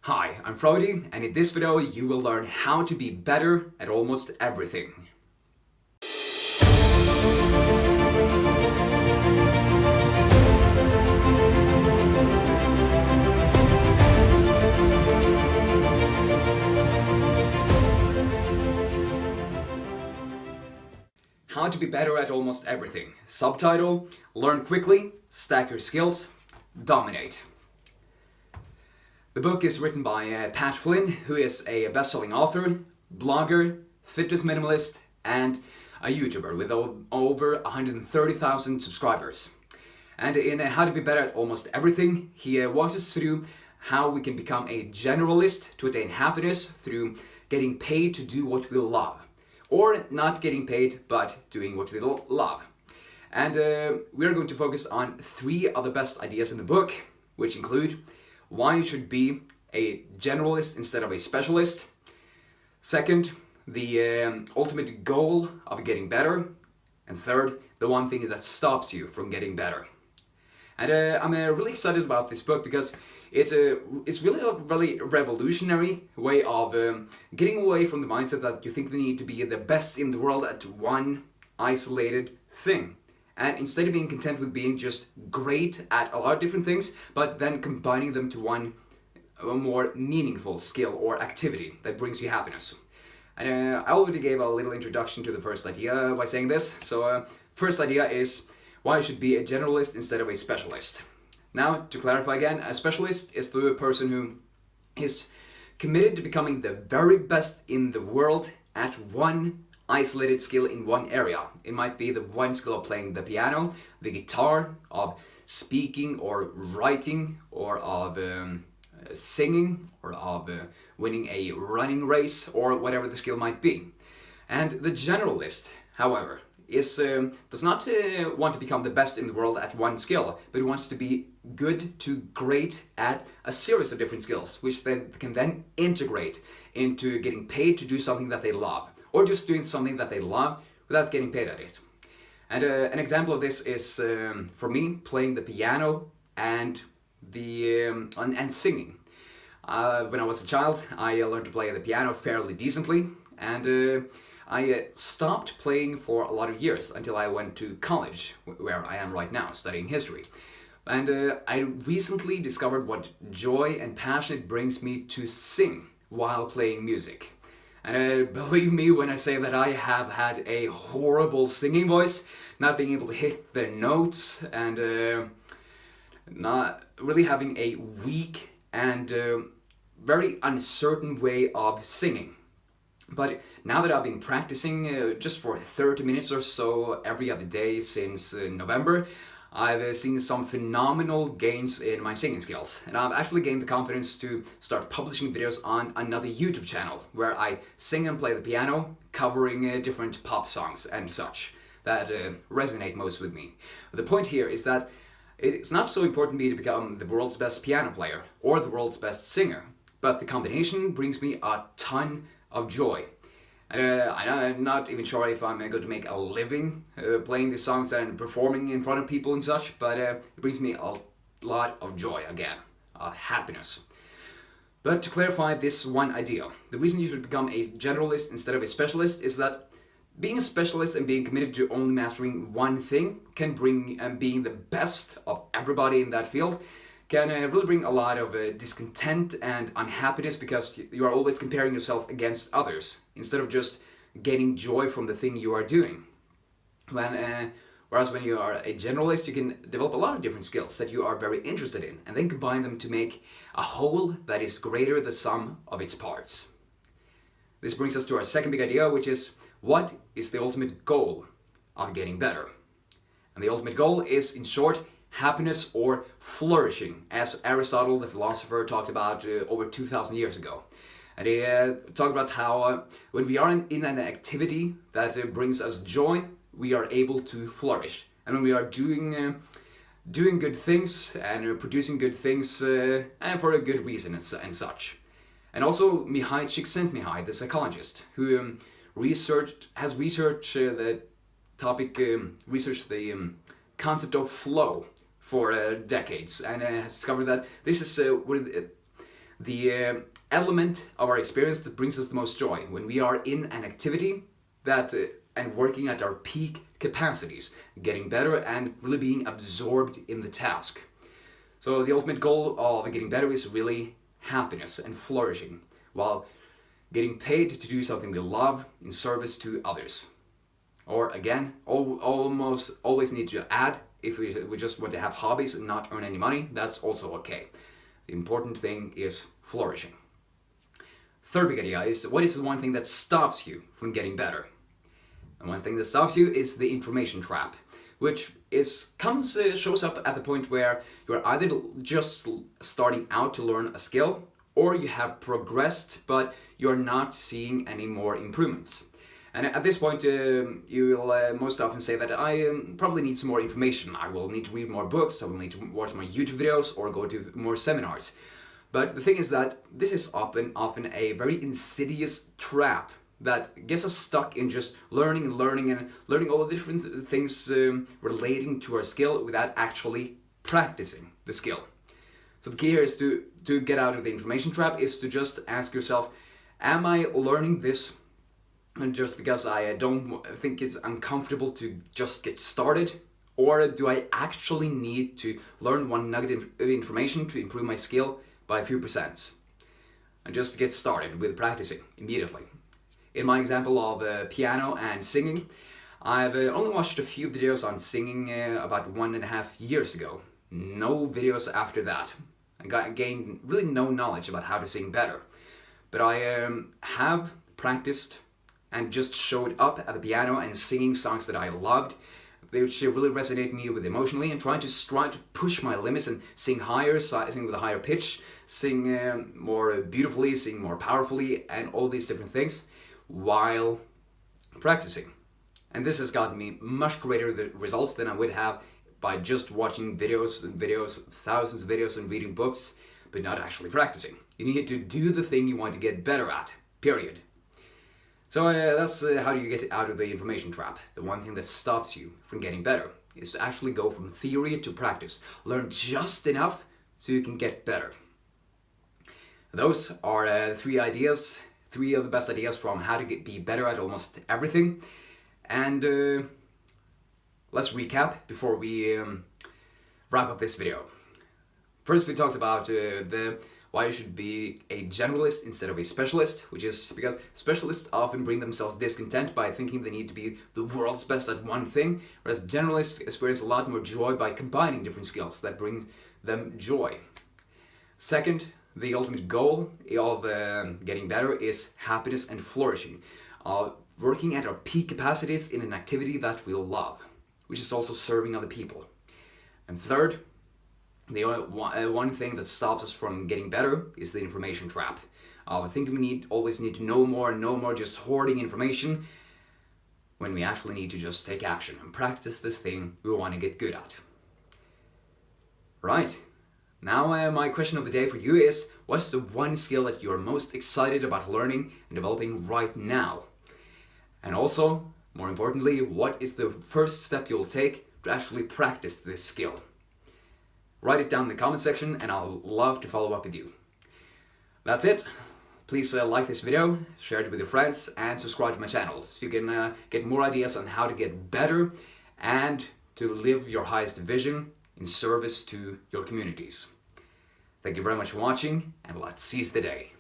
Hi, I'm Frode, and in this video you will learn how to be better at almost everything. How to be better at almost everything. Subtitle: Learn quickly, stack your skills, dominate. The book is written by Pat Flynn, who is a best-selling author, blogger, fitness minimalist, and a YouTuber with over 130,000 subscribers. And in How to Be Better at Almost Everything, he walks us through how we can become a generalist to attain happiness through getting paid to do what we love. Or not getting paid, but doing what we love. And we're going to focus on 3 of the best ideas in the book, which include why you should be a generalist instead of a specialist. Second, the ultimate goal of getting better. And third, the one thing that stops you from getting better. And I'm really excited about this book because it's really a really revolutionary way of getting away from the mindset that you think they need to be the best in the world at one isolated thing. And instead of being content with being just great at a lot of different things, but then combining them to a more meaningful skill or activity that brings you happiness. And I already gave a little introduction to the first idea by saying this. So first idea is why you should be a generalist instead of a specialist. Now, to clarify again, a specialist is the person who is committed to becoming the very best in the world at one isolated skill in one area. It might be the one skill of playing the piano, the guitar, of speaking or writing, or of singing, or of winning a running race, or whatever the skill might be. And the generalist, however, does not want to become the best in the world at one skill, but wants to be good to great at a series of different skills, which they can then integrate into getting paid to do something that they love, or just doing something that they love without getting paid at it. And an example of this is, for me, playing the piano and singing. When I was a child, I learned to play the piano fairly decently, and I stopped playing for a lot of years until I went to college, where I am right now, studying history. And I recently discovered what joy and passion it brings me to sing while playing music. And believe me when I say that I have had a horrible singing voice, not being able to hit the notes, and not really having a weak and very uncertain way of singing. But now that I've been practicing just for 30 minutes or so every other day since November, I've seen some phenomenal gains in my singing skills, and I've actually gained the confidence to start publishing videos on another YouTube channel where I sing and play the piano, covering different pop songs and such that resonate most with me. The point here is that it's not so important to me to become the world's best piano player or the world's best singer, but the combination brings me a ton of joy. I'm not even sure if I'm going to make a living playing these songs and performing in front of people and such, but it brings me a lot of joy again, happiness. But to clarify this one idea, the reason you should become a generalist instead of a specialist is that being a specialist and being committed to only mastering one thing can bring being the best of everybody in that field can really bring a lot of discontent and unhappiness because you are always comparing yourself against others instead of just gaining joy from the thing you are doing. Whereas when you are a generalist, you can develop a lot of different skills that you are very interested in and then combine them to make a whole that is greater than the sum of its parts. This brings us to our second big idea, which is what is the ultimate goal of getting better? And the ultimate goal is, in short, happiness or flourishing, as Aristotle, the philosopher, talked about over 2,000 years ago. And he talked about how when we are in an activity that brings us joy, we are able to flourish. And when we are doing good things and producing good things and for a good reason and such. And also Mihai Csikszentmihalyi, the psychologist, who has researched the concept of flow for decades, and has discovered that this is the element of our experience that brings us the most joy when we are in an activity that and working at our peak capacities, getting better and really being absorbed in the task. So the ultimate goal of getting better is really happiness and flourishing, while getting paid to do something we love in service to others. Or again, almost always need to add, if we just want to have hobbies and not earn any money, that's also okay. The important thing is flourishing. Third big idea is, what is the one thing that stops you from getting better? And one thing that stops you is the information trap, which shows up at the point where you're either just starting out to learn a skill, or you have progressed but you're not seeing any more improvements. And at this point, you'll most often say that I probably need some more information. I will need to read more books, I will need to watch more YouTube videos, or go to more seminars. But the thing is that this is often a very insidious trap that gets us stuck in just learning and learning all the different things relating to our skill without actually practicing the skill. So the key here is to get out of the information trap is to just ask yourself, am I learning this just because I don't think it's uncomfortable to just get started? Or do I actually need to learn one nugget of information to improve my skill by a few percent? And just to get started with practicing immediately. In my example of piano and singing, I've only watched a few videos on singing about 1.5 years ago. No videos after that. I gained really no knowledge about how to sing better. But I have practiced and just showed up at the piano and singing songs that I loved, which really resonated me with emotionally, and trying to push my limits and sing higher, sing with a higher pitch, sing more beautifully, sing more powerfully, and all these different things while practicing. And this has gotten me much greater results than I would have by just watching videos, thousands of videos, and reading books, but not actually practicing. You need to do the thing you want to get better at, period. So that's how do you get out of the information trap. The one thing that stops you from getting better is to actually go from theory to practice. Learn just enough so you can get better. Those are three of the best ideas from how to be better at almost everything. And let's recap before we wrap up this video. First, we talked about why you should be a generalist instead of a specialist, which is because specialists often bring themselves discontent by thinking they need to be the world's best at one thing, whereas generalists experience a lot more joy by combining different skills that bring them joy. Second, the ultimate goal of getting better is happiness and flourishing, working at our peak capacities in an activity that we love, which is also serving other people. And third, the one thing that stops us from getting better is the information trap. I think we always need to know more, just hoarding information, when we actually need to just take action and practice this thing we want to get good at. Right. Now my question of the day for you is, what is the one skill that you're most excited about learning and developing right now? And also, more importantly, what is the first step you'll take to actually practice this skill? Write it down in the comment section and I'll love to follow up with you. That's it. Please like this video, share it with your friends, and subscribe to my channel so you can get more ideas on how to get better and to live your highest vision in service to your communities. Thank you very much for watching, and let's seize the day.